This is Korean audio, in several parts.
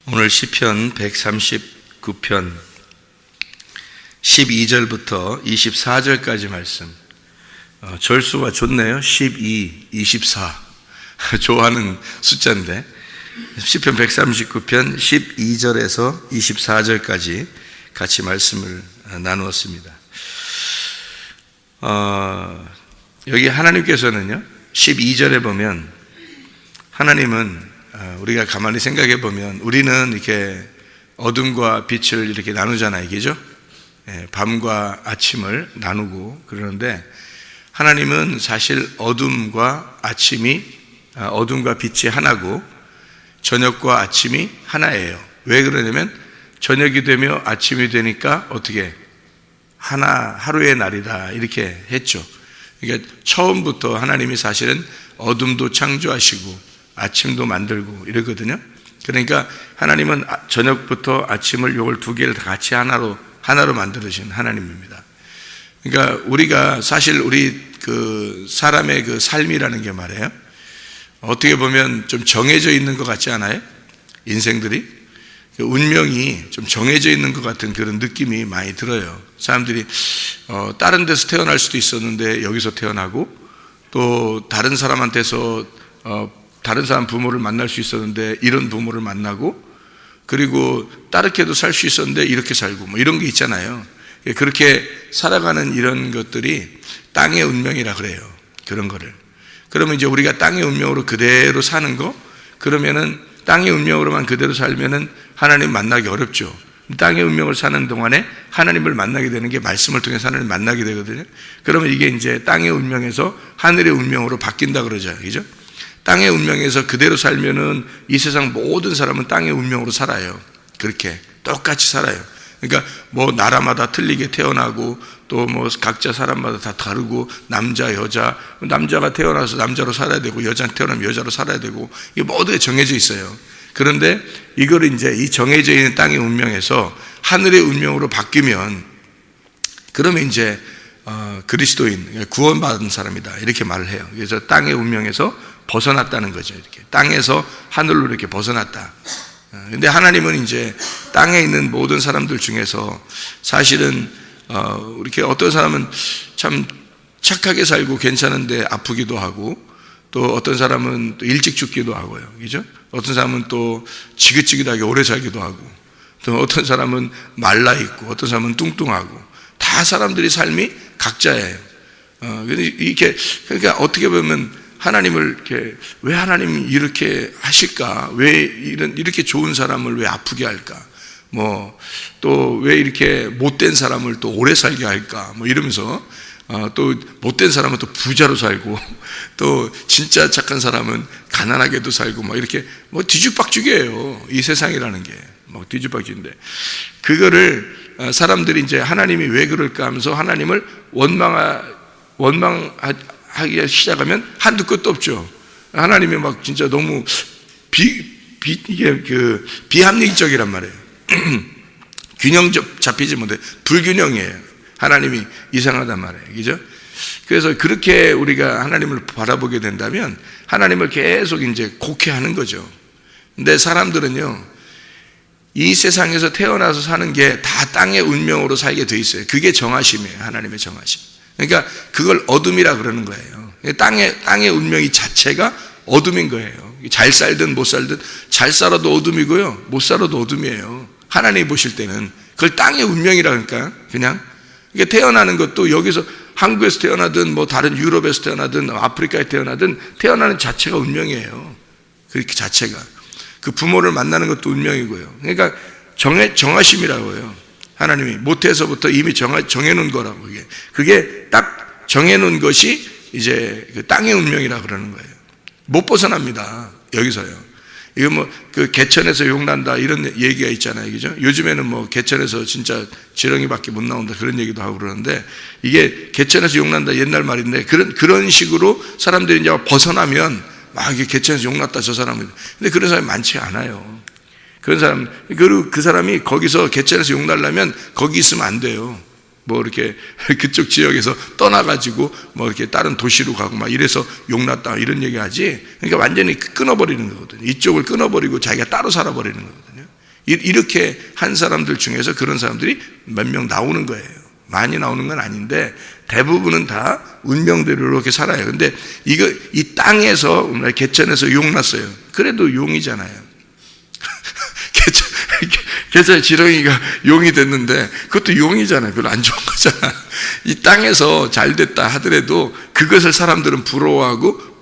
오늘 시편 139편 12절부터 24절까지 말씀. 절수가 좋네요. 12, 24 좋아하는 숫자인데 시편 139편 12절에서 24절까지 같이 말씀을 나누었습니다. 여기 하나님께서는요 12절에 보면 하나님은 우리가 가만히 생각해 보면 우리는 이렇게 어둠과 빛을 이렇게 나누잖아요, 그죠? 밤과 아침을 나누고 그러는데 하나님은 사실 어둠과 빛이 하나고 저녁과 아침이 하나예요. 왜 그러냐면 저녁이 되며 아침이 되니까 어떻게 하루의 날이다 이렇게 했죠. 그러니까 처음부터 하나님이 사실은 어둠도 창조하시고 아침도 만들고 이러거든요. 그러니까 하나님은 저녁부터 아침을 요걸 두 개를 같이 하나로 만들으신 하나님입니다. 그러니까 우리가 사실 우리 그 사람의 그 삶이라는 게 말이에요. 어떻게 보면 좀 정해져 있는 것 같지 않아요? 인생들이 운명이 좀 정해져 있는 것 같은 그런 느낌이 많이 들어요. 사람들이 다른 데서 태어날 수도 있었는데 여기서 태어나고 또 다른 사람한테서 다른 사람 부모를 만날 수 있었는데 이런 부모를 만나고 그리고 다르게도 살 수 있었는데 이렇게 살고 뭐 이런 게 있잖아요. 그렇게 살아가는 이런 것들이 땅의 운명이라 그래요. 그런 거를. 그러면 이제 우리가 땅의 운명으로 그대로 사는 거 그러면은 땅의 운명으로만 그대로 살면은 하나님 만나기 어렵죠. 땅의 운명을 사는 동안에 하나님을 만나게 되는 게 말씀을 통해서 하나님을 만나게 되거든요. 그러면 이게 이제 땅의 운명에서 하늘의 운명으로 바뀐다 그러죠. 그죠? 땅의 운명에서 그대로 살면은 이 세상 모든 사람은 땅의 운명으로 살아요. 그렇게 똑같이 살아요. 그러니까 뭐 나라마다 틀리게 태어나고 또 뭐 각자 사람마다 다 다르고 남자 여자 남자가 태어나서 남자로 살아야 되고 여자가 태어나면 여자로 살아야 되고 이게 모두에 정해져 있어요. 그런데 이걸 이제 이 정해져 있는 땅의 운명에서 하늘의 운명으로 바뀌면 그러면 이제 그리스도인 구원받은 사람이다 이렇게 말을 해요. 그래서 땅의 운명에서 벗어났다는 거죠. 이렇게 땅에서 하늘로 이렇게 벗어났다. 근데 하나님은 이제 땅에 있는 모든 사람들 중에서 사실은 이렇게 어떤 사람은 참 착하게 살고 괜찮은데 아프기도 하고 또 어떤 사람은 또 일찍 죽기도 하고요. 그죠? 어떤 사람은 또 지긋지긋하게 오래 살기도 하고 또 어떤 사람은 말라 있고 어떤 사람은 뚱뚱하고 다 사람들이 삶이 각자예요. 이렇게 그러니까 어떻게 보면 하나님을 이렇게 왜 하나님이 이렇게 하실까? 왜 이렇게 좋은 사람을 왜 아프게 할까? 뭐 또 왜 이렇게 못된 사람을 또 오래 살게 할까? 뭐 이러면서 또 못된 사람은 또 부자로 살고 또 진짜 착한 사람은 가난하게도 살고 뭐 이렇게 뭐 뒤죽박죽이에요. 이 세상이라는 게 뭐 뒤죽박죽인데 그거를 사람들이 이제 하나님이 왜 그럴까 하면서 하나님을 원망하기 시작하면 한두 끝도 없죠. 하나님이 막 진짜 너무 이게 그 비합리적이란 말이에요. 균형 잡히지 못해 불균형이에요. 하나님이 이상하단 말이에요. 그죠? 그래서 그렇게 우리가 하나님을 바라보게 된다면 하나님을 계속 이제 곡해하는 거죠. 근데 사람들은요, 이 세상에서 태어나서 사는 게 다 땅의 운명으로 살게 돼 있어요. 그게 정하심이에요. 하나님의 정하심. 그러니까 그걸 어둠이라 그러는 거예요. 땅의 운명이 자체가 어둠인 거예요. 잘 살든 못 살든 잘 살아도 어둠이고요. 못 살아도 어둠이에요. 하나님이 보실 때는 그걸 땅의 운명이라 그러니까 그냥 이게 태어나는 것도 여기서 한국에서 태어나든 뭐 다른 유럽에서 태어나든 아프리카에 태어나든 태어나는 자체가 운명이에요. 그렇게 자체가 그 부모를 만나는 것도 운명이고요. 그러니까 정하심이라고 해요. 하나님이 모태에서부터 이미 정해놓은 거라고 그게 딱 정해놓은 것이 이제 그 땅의 운명이라 그러는 거예요. 못 벗어납니다. 여기서요. 이거 뭐 그 개천에서 용난다 이런 얘기가 있잖아요, 그죠? 요즘에는 뭐 개천에서 진짜 지렁이밖에 못 나온다 그런 얘기도 하고 그러는데 이게 개천에서 용난다 옛날 말인데 그런 식으로 사람들이 이제 벗어나면 막 이게 개천에서 용났다 저 사람은. 근데 그런 사람이 많지 않아요. 그런 사람 그리고 그 사람이 거기서 개천에서 용날려면 거기 있으면 안 돼요. 뭐 이렇게 그쪽 지역에서 떠나가지고 뭐 이렇게 다른 도시로 가고 막 이래서 용났다 이런 얘기하지. 그러니까 완전히 끊어버리는 거거든요. 이쪽을 끊어버리고 자기가 따로 살아버리는 거거든요. 이렇게 한 사람들 중에서 그런 사람들이 몇 명 나오는 거예요. 많이 나오는 건 아닌데 대부분은 다 운명대로 이렇게 살아요. 근데 이 땅에서 개천에서 용 났어요. 그래도 용이잖아요. 개천에 지렁이가 용이 됐는데 그것도 용이잖아요. 별로 안 좋은 거잖아. 이 땅에서 잘 됐다 하더라도 그것을 사람들은 부러워하고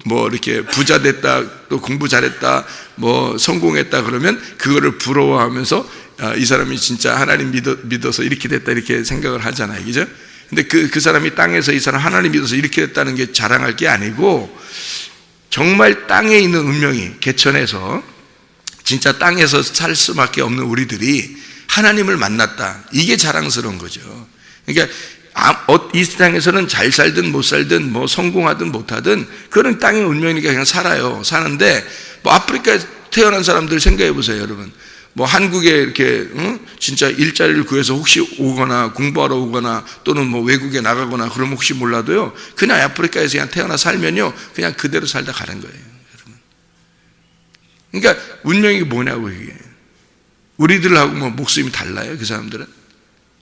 뭐 이렇게 부자 됐다, 또 공부 잘했다, 뭐 성공했다 그러면 그거를 부러워하면서 이 사람이 진짜 하나님 믿어서 이렇게 됐다 이렇게 생각을 하잖아요. 그죠? 근데 그 사람이 땅에서 이 사람 하나님 믿어서 이렇게 됐다는 게 자랑할 게 아니고 정말 땅에 있는 운명이 개천에서 진짜 땅에서 살 수밖에 없는 우리들이 하나님을 만났다. 이게 자랑스러운 거죠. 그러니까 이 땅에서는 잘 살든 못 살든 뭐 성공하든 못하든 그런 땅의 운명이니까 그냥 살아요. 사는데 뭐 아프리카에 태어난 사람들 생각해 보세요, 여러분. 뭐 한국에 이렇게 진짜 일자리를 구해서 혹시 오거나 공부하러 오거나 또는 뭐 외국에 나가거나 그러면 혹시 몰라도요, 그냥 아프리카에서 그냥 태어나 살면요 그냥 그대로 살다 가는 거예요, 여러분. 그러니까 운명이 뭐냐고. 이게 우리들하고 뭐 목숨이 달라요? 그 사람들은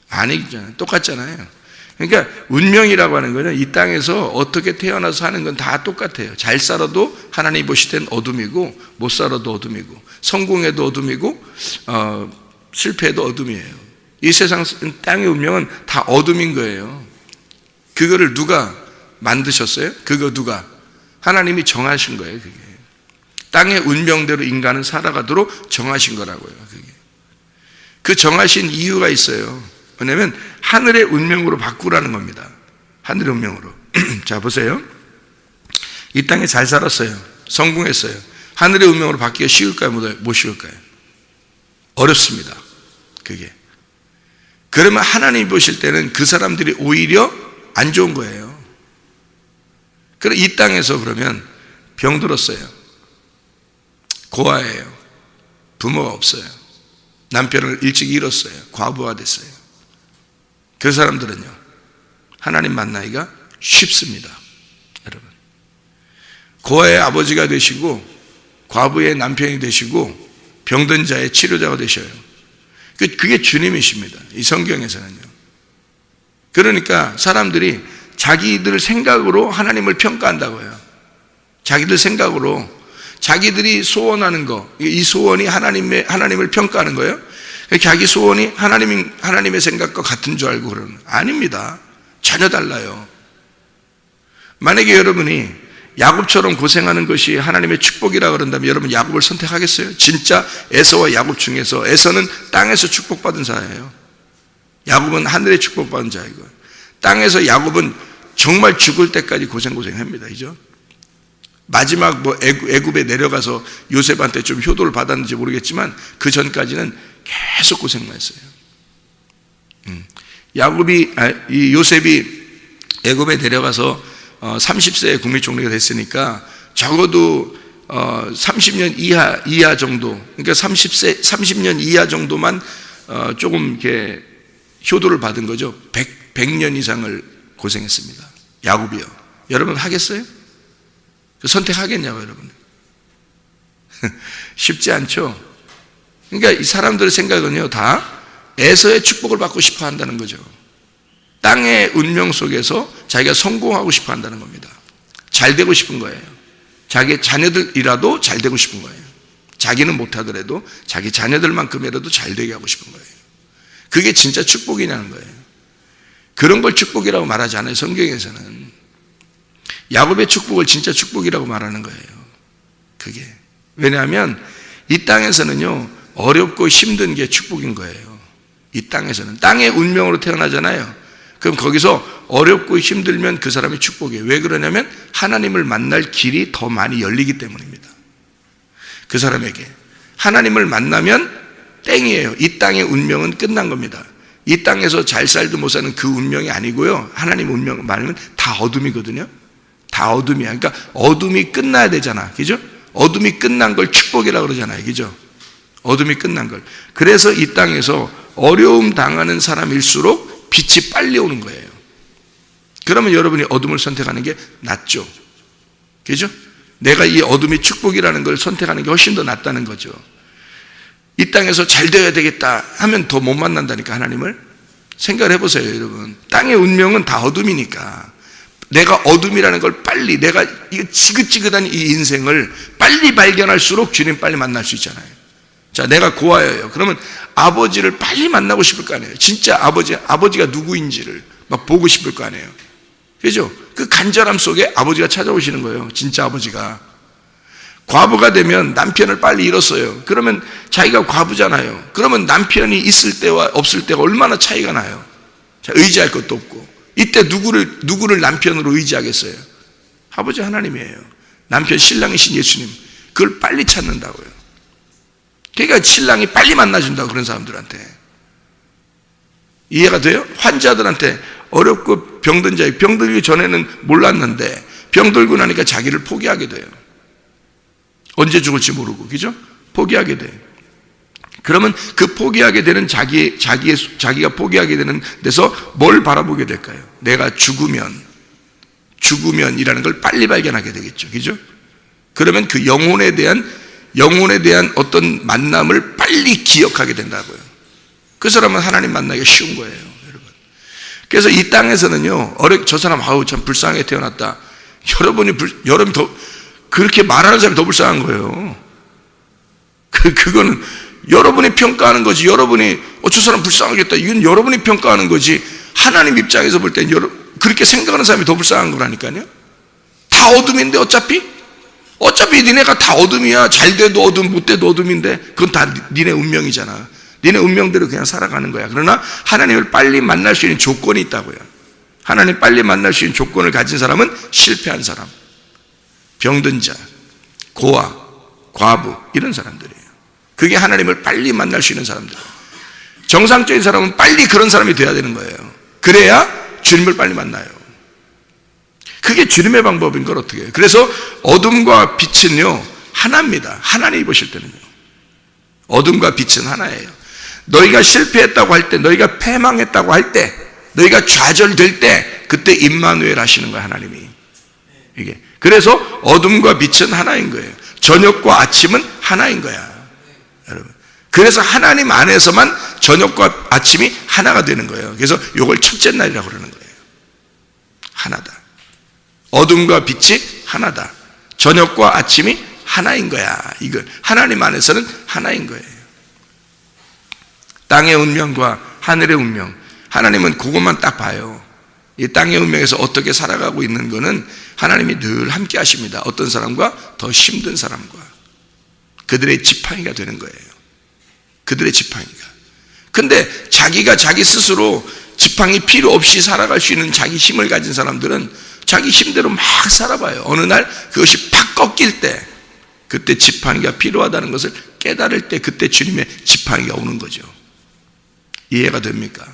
아니잖아요. 똑같잖아요. 그러니까 운명이라고 하는 거는 이 땅에서 어떻게 태어나서 사는 건 다 똑같아요. 잘 살아도 하나님 보실 땐 어둠이고 못 살아도 어둠이고 성공해도 어둠이고 실패해도 어둠이에요. 이 세상 땅의 운명은 다 어둠인 거예요. 그거를 누가 만드셨어요? 그거 누가? 하나님이 정하신 거예요. 그게 땅의 운명대로 인간은 살아가도록 정하신 거라고요. 그게 그 정하신 이유가 있어요. 왜냐하면 하늘의 운명으로 바꾸라는 겁니다. 하늘의 운명으로. 자, 보세요. 이 땅에 잘 살았어요. 성공했어요. 하늘의 운명으로 바뀌기가 쉬울까요? 못 쉬울까요? 어렵습니다. 그게. 그러면 하나님 보실 때는 그 사람들이 오히려 안 좋은 거예요. 그럼 이 땅에서 그러면 병들었어요. 고아예요. 부모가 없어요. 남편을 일찍 잃었어요. 과부하 됐어요. 그 사람들은요, 하나님 만나기가 쉽습니다. 여러분, 고아의 아버지가 되시고 과부의 남편이 되시고 병든 자의 치료자가 되셔요. 그게 주님이십니다. 이 성경에서는요. 그러니까 사람들이 자기들 생각으로 하나님을 평가한다고요. 자기들 생각으로 자기들이 소원하는 거, 이 소원이 하나님을 평가하는 거예요. 자기 소원이 하나님의 생각과 같은 줄 알고 그러는. 아닙니다. 전혀 달라요. 만약에 여러분이 야곱처럼 고생하는 것이 하나님의 축복이라 그런다면 여러분 야곱을 선택하겠어요? 진짜 에서와 야곱 중에서 에서는 땅에서 축복받은 자예요. 야곱은 하늘의 축복받은 자이고, 땅에서 야곱은 정말 죽을 때까지 고생합니다. 그죠? 마지막 뭐 애굽에 내려가서 요셉한테 좀 효도를 받았는지 모르겠지만 그 전까지는 계속 고생만 했어요. 이 요셉이 애굽에 내려가서 30세에 국립총리가 됐으니까 적어도 30년 이하 정도, 그러니까 30년 이하 정도만 조금 이렇게 효도를 받은 거죠. 100년 이상을 고생했습니다. 야곱이요. 여러분 하겠어요? 선택하겠냐고, 여러분. 쉽지 않죠? 그러니까 이 사람들의 생각은요, 다 에서의 축복을 받고 싶어 한다는 거죠. 땅의 운명 속에서 자기가 성공하고 싶어 한다는 겁니다. 잘 되고 싶은 거예요. 자기 자녀들이라도 잘 되고 싶은 거예요. 자기는 못하더라도 자기 자녀들만큼이라도 잘 되게 하고 싶은 거예요. 그게 진짜 축복이냐는 거예요. 그런 걸 축복이라고 말하지 않아요, 성경에서는. 야곱의 축복을 진짜 축복이라고 말하는 거예요. 그게. 왜냐하면 이 땅에서는요, 어렵고 힘든 게 축복인 거예요. 이 땅에서는. 땅의 운명으로 태어나잖아요. 그럼 거기서 어렵고 힘들면 그 사람이 축복이에요. 왜 그러냐면 하나님을 만날 길이 더 많이 열리기 때문입니다. 그 사람에게. 하나님을 만나면 땡이에요. 이 땅의 운명은 끝난 겁니다. 이 땅에서 잘 살도 못 사는 그 운명이 아니고요, 하나님 운명 말하면 다 어둠이거든요. 다 어둠이야. 그러니까 어둠이 끝나야 되잖아. 그죠? 어둠이 끝난 걸 축복이라고 그러잖아요. 그죠? 어둠이 끝난 걸. 그래서 이 땅에서 어려움 당하는 사람일수록 빛이 빨리 오는 거예요. 그러면 여러분이 어둠을 선택하는 게 낫죠. 그죠? 내가 이 어둠이 축복이라는 걸 선택하는 게 훨씬 더 낫다는 거죠. 이 땅에서 잘 되어야 되겠다 하면 더 못 만난다니까, 하나님을. 생각을 해보세요, 여러분. 땅의 운명은 다 어둠이니까 내가 어둠이라는 걸 빨리, 내가 이 지긋지긋한 이 인생을 빨리 발견할수록 주님 빨리 만날 수 있잖아요. 자, 내가 고아예요. 그러면 아버지를 빨리 만나고 싶을 거 아니에요. 진짜 아버지가 누구인지를 막 보고 싶을 거 아니에요. 그죠? 그 간절함 속에 아버지가 찾아오시는 거예요. 진짜 아버지가. 과부가 되면 남편을 빨리 잃었어요. 그러면 자기가 과부잖아요. 그러면 남편이 있을 때와 없을 때가 얼마나 차이가 나요. 자, 의지할 것도 없고. 이때 누구를 남편으로 의지하겠어요? 아버지 하나님이에요. 남편 신랑이신 예수님. 그걸 빨리 찾는다고요. 그러니까 신랑이 빨리 만나준다고, 그런 사람들한테. 이해가 돼요? 환자들한테, 어렵고 병든 자에, 병들기 전에는 몰랐는데 병들고 나니까 자기를 포기하게 돼요. 언제 죽을지 모르고, 그죠? 포기하게 돼요. 그러면 그 포기하게 되는 자기가 포기하게 되는 데서 뭘 바라보게 될까요? 내가 죽으면이라는 걸 빨리 발견하게 되겠죠. 그죠? 그러면 그 영혼에 대한 어떤 만남을 빨리 기억하게 된다고요. 그 사람은 하나님 만나기가 쉬운 거예요, 여러분. 그래서 이 땅에서는요, 저 사람, 아우, 참 불쌍하게 태어났다. 여러분이 더, 그렇게 말하는 사람이 더 불쌍한 거예요. 그거는 여러분이 평가하는 거지. 여러분이, 저 사람 불쌍하겠다. 이건 여러분이 평가하는 거지. 하나님 입장에서 볼 땐 그렇게 생각하는 사람이 더 불쌍한 거라니까요. 다 어둠인데 어차피 니네가 다 어둠이야. 잘 돼도 어둠, 못 돼도 어둠인데 그건 다 니네 운명이잖아. 니네 운명대로 그냥 살아가는 거야. 그러나 하나님을 빨리 만날 수 있는 조건이 있다고요. 하나님 빨리 만날 수 있는 조건을 가진 사람은 실패한 사람, 병든 자, 고아, 과부, 이런 사람들이에요. 그게 하나님을 빨리 만날 수 있는 사람들. 정상적인 사람은 빨리 그런 사람이 돼야 되는 거예요. 그래야 주님을 빨리 만나요. 그게 주님의 방법인 걸 어떻게 해요? 그래서 어둠과 빛은요, 하나입니다. 하나님이 보실 때는요. 어둠과 빛은 하나예요. 너희가 실패했다고 할 때, 너희가 패망했다고 할 때, 너희가 좌절될 때, 그때 임마누엘 하시는 거예요, 하나님이. 이게. 그래서 어둠과 빛은 하나인 거예요. 저녁과 아침은 하나인 거야, 여러분. 그래서 하나님 안에서만 저녁과 아침이 하나가 되는 거예요. 그래서 이걸 첫째 날이라고 그러는 거예요. 하나다. 어둠과 빛이 하나다. 저녁과 아침이 하나인 거야. 이거 하나님 안에서는 하나인 거예요. 땅의 운명과 하늘의 운명, 하나님은 그것만 딱 봐요. 이 땅의 운명에서 어떻게 살아가고 있는 거는 하나님이 늘 함께 하십니다. 어떤 사람과 더 힘든 사람과 그들의 지팡이가 되는 거예요. 그들의 지팡이가. 근데 자기가 자기 스스로 지팡이 필요 없이 살아갈 수 있는 자기 힘을 가진 사람들은 자기 힘대로 막 살아봐요. 어느 날 그것이 팍 꺾일 때, 그때 지팡이가 필요하다는 것을 깨달을 때, 그때 주님의 지팡이가 오는 거죠. 이해가 됩니까?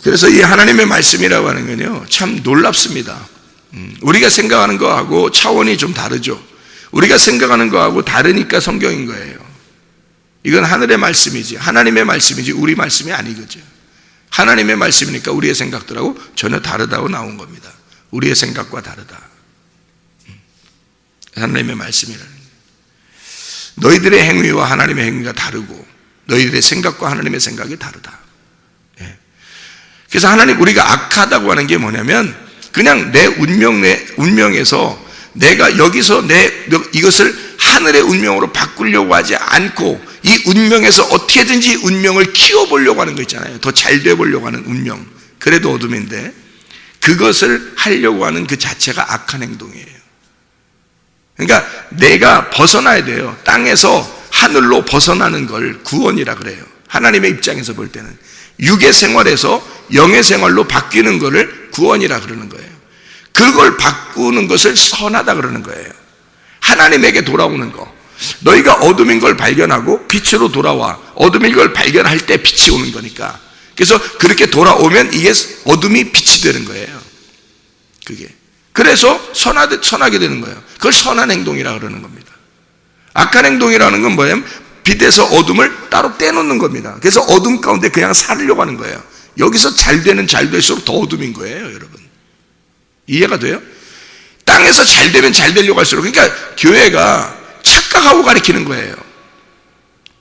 그래서 이 하나님의 말씀이라고 하는 건요, 참 놀랍습니다. 우리가 생각하는 거하고 차원이 좀 다르죠. 우리가 생각하는 거하고 다르니까 성경인 거예요. 이건 하늘의 말씀이지, 하나님의 말씀이지 우리 말씀이 아니거죠. 하나님의 말씀이니까 우리의 생각들하고 전혀 다르다고 나온 겁니다. 우리의 생각과 다르다. 하나님의 말씀이라는 거예요. 너희들의 행위와 하나님의 행위가 다르고 너희들의 생각과 하나님의 생각이 다르다. 그래서 하나님, 우리가 악하다고 하는 게 뭐냐면 그냥 내 운명에서 내가 여기서 이것을 하늘의 운명으로 바꾸려고 하지 않고 이 운명에서 어떻게든지 운명을 키워보려고 하는 거 있잖아요. 더 잘 되어보려고 하는 운명. 그래도 어둠인데 그것을 하려고 하는 그 자체가 악한 행동이에요. 그러니까 내가 벗어나야 돼요. 땅에서 하늘로 벗어나는 걸 구원이라 그래요. 하나님의 입장에서 볼 때는 육의 생활에서 영의 생활로 바뀌는 것을 구원이라 그러는 거예요. 그걸 바꾸는 것을 선하다 그러는 거예요. 하나님에게 돌아오는 거. 너희가 어둠인 걸 발견하고 빛으로 돌아와. 어둠인 걸 발견할 때 빛이 오는 거니까. 그래서 그렇게 돌아오면 이게 어둠이 빛이 되는 거예요. 그게. 그래서 선하게 되는 거예요. 그걸 선한 행동이라 그러는 겁니다. 악한 행동이라는 건 뭐냐면 빛에서 어둠을 따로 떼놓는 겁니다. 그래서 어둠 가운데 그냥 살려고 하는 거예요. 여기서 잘 될수록 더 어둠인 거예요, 여러분. 이해가 돼요? 땅에서 잘 되면 잘 되려고 할수록, 그러니까 교회가 착각하고 가르치는 거예요.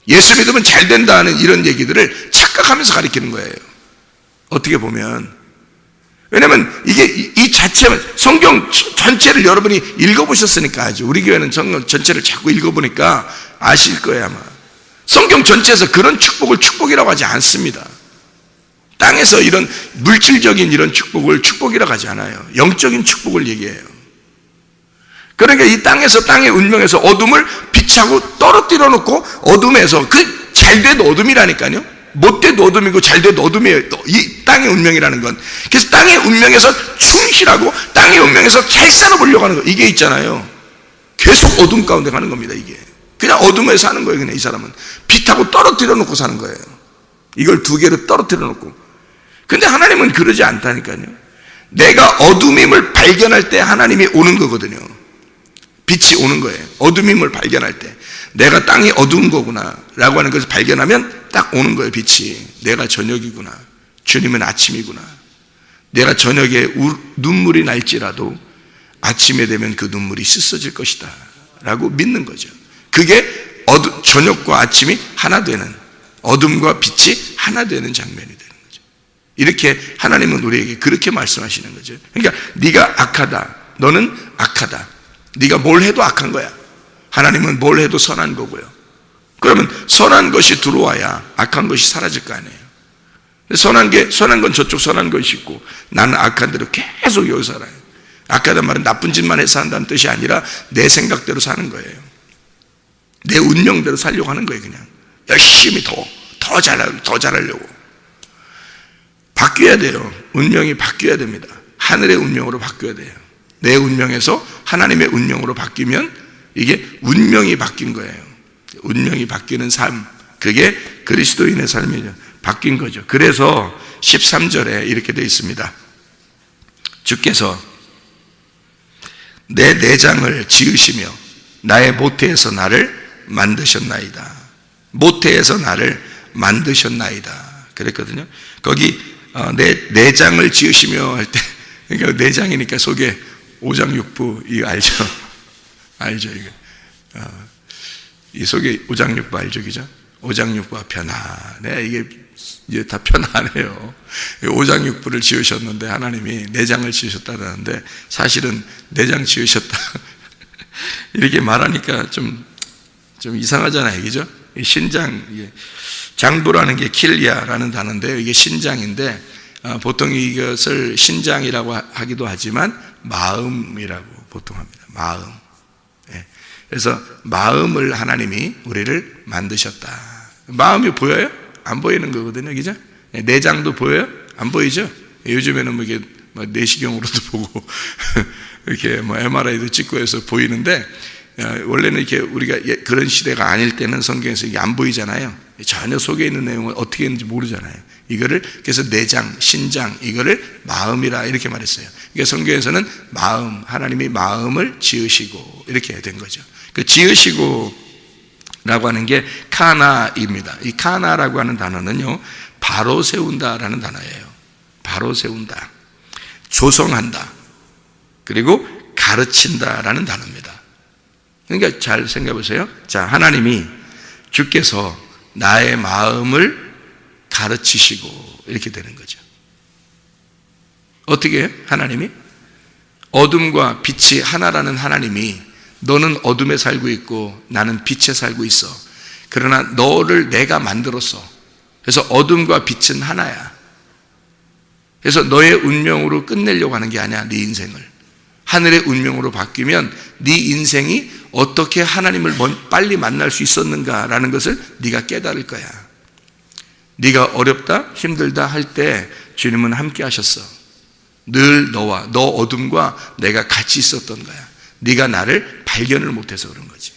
예수 믿으면 잘 된다는 이런 얘기들을 착각하면서 가르치는 거예요. 어떻게 보면. 왜냐면 이게 이 자체는 성경 전체를 여러분이 읽어보셨으니까 아주, 우리 교회는 성경 전체를 자꾸 읽어보니까 아실 거예요 아마. 성경 전체에서 그런 축복을 축복이라고 하지 않습니다. 땅에서 이런 물질적인 이런 축복을 축복이라고 하지 않아요. 영적인 축복을 얘기해요. 그러니까 이 땅에서, 땅의 운명에서 어둠을 빛하고 떨어뜨려 놓고, 어둠에서, 그 잘 돼도 어둠이라니까요. 못 돼도 어둠이고 잘 돼도 어둠이에요. 이 땅의 운명이라는 건. 그래서 땅의 운명에서 충실하고 땅의 운명에서 잘 살아보려고 하는 거, 이게 있잖아요. 계속 어둠 가운데 가는 겁니다. 이게 그냥 어둠에 사는 거예요. 그냥 이 사람은 빛하고 떨어뜨려 놓고 사는 거예요. 이걸 두 개를 떨어뜨려 놓고. 근데 하나님은 그러지 않다니까요. 내가 어둠임을 발견할 때 하나님이 오는 거거든요. 빛이 오는 거예요. 어둠임을 발견할 때 내가 땅이 어두운 거구나 라고 하는 것을 발견하면 딱 오는 거예요. 빛이. 내가 저녁이구나, 주님은 아침이구나. 내가 저녁에 눈물이 날지라도 아침에 되면 그 눈물이 씻어질 것이다 라고 믿는 거죠. 그게 저녁과 아침이 하나 되는, 어둠과 빛이 하나 되는 장면이 되는 거죠. 이렇게 하나님은 우리에게 그렇게 말씀하시는 거죠. 그러니까 네가 악하다, 너는 악하다, 네가 뭘 해도 악한 거야. 하나님은 뭘 해도 선한 거고요. 그러면 선한 것이 들어와야 악한 것이 사라질 거 아니에요. 선한 건 저쪽 선한 것이 있고, 나는 악한 대로 계속 여기 살아요. 악하단 말은 나쁜 짓만 해서 한다는 뜻이 아니라 내 생각대로 사는 거예요. 내 운명대로 살려고 하는 거예요. 그냥 열심히 더 잘하려고. 바뀌어야 돼요. 운명이 바뀌어야 됩니다. 하늘의 운명으로 바뀌어야 돼요. 내 운명에서 하나님의 운명으로 바뀌면 이게 운명이 바뀐 거예요. 운명이 바뀌는 삶, 그게 그리스도인의 삶이죠. 바뀐 거죠. 그래서 13절에 이렇게 되어 있습니다. 주께서 내 내장을 지으시며 나의 모태에서 나를 만드셨나이다. 모태에서 나를 만드셨나이다 그랬거든요. 거기 내 내장을 지으시며 할 때, 그러니까 내장이니까 속에 오장육부, 이거 알죠? 알죠? 이거 이 속에 오장육부 알죠? 그죠? 오장육부가 편안해. 이게 다 편안해요. 오장육부를 지으셨는데 하나님이 내장을 지으셨다는데 사실은 내장 지으셨다 이렇게 말하니까 좀 이상하잖아요. 그죠? 신장, 장부라는 게 킬리아라는 단어인데요. 이게 신장인데 보통 이것을 신장이라고 하기도 하지만 마음이라고 보통 합니다. 마음. 그래서 마음을 하나님이 우리를 만드셨다. 마음이 보여요? 안 보이는 거거든요. 그죠? 내장도 보여요? 안 보이죠? 요즘에는 뭐 이게 내시경으로도 보고 이렇게 MRI도 찍고 해서 보이는데, 원래는 이렇게 우리가 그런 시대가 아닐 때는 성경에서 이게 안 보이잖아요. 전혀 속에 있는 내용은 어떻게 있는지 모르잖아요. 이거를 그래서 내장, 신장, 이거를 마음이라 이렇게 말했어요. 그러니까 성경에서는 마음, 하나님이 마음을 지으시고 이렇게 된 거죠. 그 지으시고 라고 하는 게 카나입니다. 이 카나라고 하는 단어는요, 바로 세운다라는 단어예요. 바로 세운다, 조성한다, 그리고 가르친다라는 단어입니다. 그러니까 잘 생각해 보세요. 자, 하나님이, 주께서 나의 마음을 가르치시고 이렇게 되는 거죠. 어떻게 해요? 하나님이 어둠과 빛이 하나라는 하나님이, 너는 어둠에 살고 있고 나는 빛에 살고 있어. 그러나 너를 내가 만들었어. 그래서 어둠과 빛은 하나야. 그래서 너의 운명으로 끝내려고 하는 게 아니야. 네 인생을 하늘의 운명으로 바뀌면 네 인생이 어떻게 하나님을 빨리 만날 수 있었는가라는 것을 네가 깨달을 거야. 네가 어렵다, 힘들다 할 때 주님은 함께 하셨어. 늘 너와 너 어둠과 내가 같이 있었던 거야. 네가 나를 발견을 못해서 그런 거지.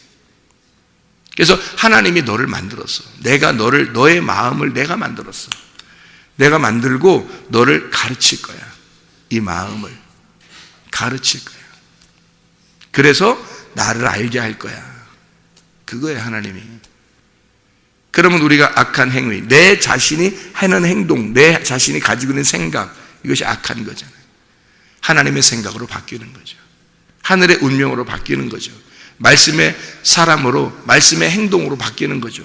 그래서 하나님이 너를 만들었어. 내가 너의 마음을 내가 만들었어. 내가 만들고 너를 가르칠 거야. 이 마음을 가르칠 거야. 그래서 나를 알게 할 거야. 그거예요, 하나님이. 그러면 우리가 악한 행위, 내 자신이 하는 행동, 내 자신이 가지고 있는 생각, 이것이 악한 거잖아요. 하나님의 생각으로 바뀌는 거죠. 하늘의 운명으로 바뀌는 거죠. 말씀의 사람으로, 말씀의 행동으로 바뀌는 거죠.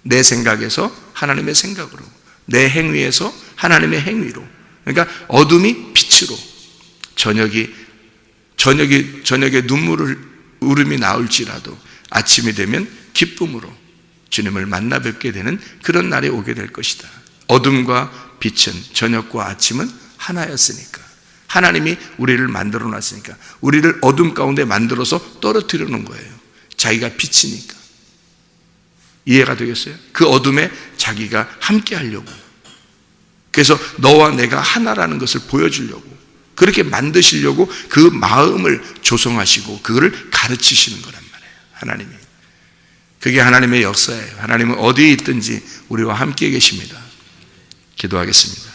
내 생각에서 하나님의 생각으로, 내 행위에서 하나님의 행위로. 그러니까 어둠이 빛으로, 저녁에 울음이 나올지라도 아침이 되면 기쁨으로 주님을 만나 뵙게 되는 그런 날이 오게 될 것이다. 어둠과 빛은, 저녁과 아침은 하나였으니까, 하나님이 우리를 만들어 놨으니까, 우리를 어둠 가운데 만들어서 떨어뜨려 놓은 거예요. 자기가 빛이니까. 이해가 되겠어요? 그 어둠에 자기가 함께 하려고, 그래서 너와 내가 하나라는 것을 보여주려고, 그렇게 만드시려고 그 마음을 조성하시고 그거를 가르치시는 거란 말이에요. 하나님이. 그게 하나님의 역사예요. 하나님은 어디에 있든지 우리와 함께 계십니다. 기도하겠습니다.